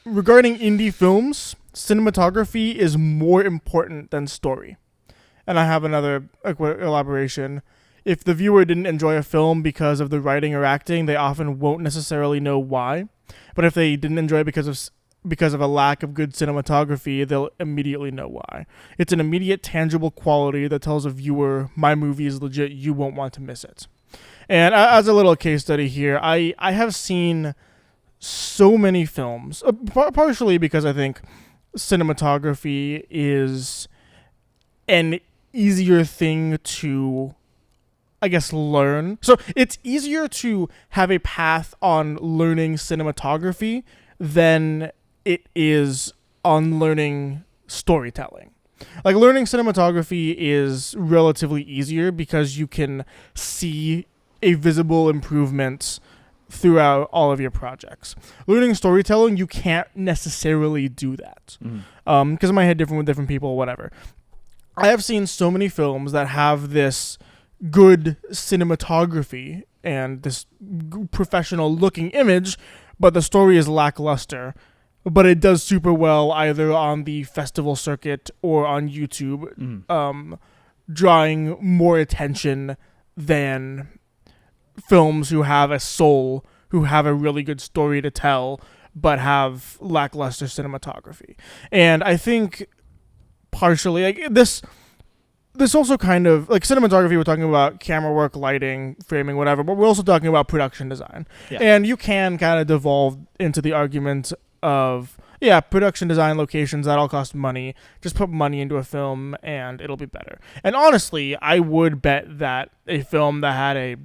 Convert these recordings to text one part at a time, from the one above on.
regarding indie films, cinematography is more important than story. And I have another elaboration. If the viewer didn't enjoy a film because of the writing or acting, they often won't necessarily know why. But if they didn't enjoy it because of a lack of good cinematography, they'll immediately know why. It's an immediate, tangible quality that tells a viewer, my movie is legit, you won't want to miss it. And as a little case study here, I have seen so many films, partially because I think cinematography is an easier thing to, I guess, learn. So it's easier to have a path on learning cinematography than it is on learning storytelling. Like, learning cinematography is relatively easier because you can see a visible improvement throughout all of your projects. Learning storytelling, you can't necessarily do that. Because it might hit different with different people, whatever. I have seen so many films that have this good cinematography and this professional looking image, but the story is lackluster. But it does super well either on the festival circuit or on YouTube, drawing more attention than films who have a soul, who have a really good story to tell, but have lackluster cinematography. And I think partially, like, this also kind of, like, cinematography, we're talking about camera work, lighting, framing, whatever, but we're also talking about production design. Yeah. And you can kind of devolve into the argument of, yeah, production design, locations, that all cost money. Just put money into a film and it'll be better. And honestly, I would bet that a film that had a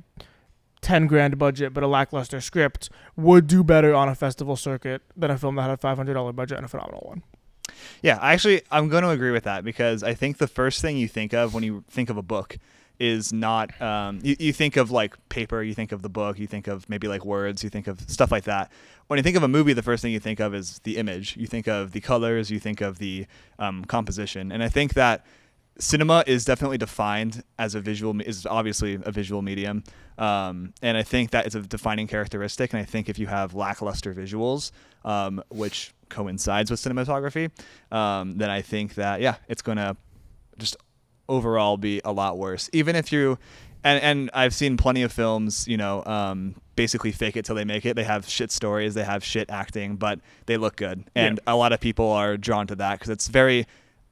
10 grand budget but a lackluster script would do better on a festival circuit than a film that had a $500 budget and a phenomenal one. Yeah, I'm going to agree with that, because I think the first thing you think of when you think of a book is not, you think of like paper, you think of the book, you think of maybe like words, you think of stuff like that. When you think of a movie, the first thing you think of is the image. You think of the colors, you think of the composition. And I think that cinema is definitely defined as is obviously a visual medium. And I think that is a defining characteristic. And I think if you have lackluster visuals, which coincides with cinematography, then I think that, yeah, it's going to just overall be a lot worse. Even if you, and I've seen plenty of films, basically fake it till they make it. They have shit stories, they have shit acting, but they look good. And a lot of people are drawn to that because it's very,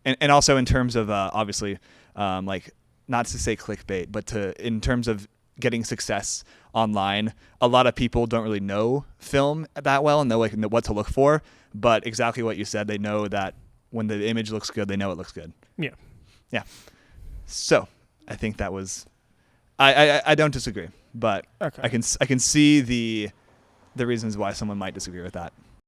and also in terms of, obviously, like, not to say clickbait, but in terms of getting success online, a lot of people don't really know film that well and know what to look for. But exactly what you said, they know that when the image looks good, they know it looks good. Yeah. Yeah. So I think that was, I don't disagree, but okay. I can see the reasons why someone might disagree with that.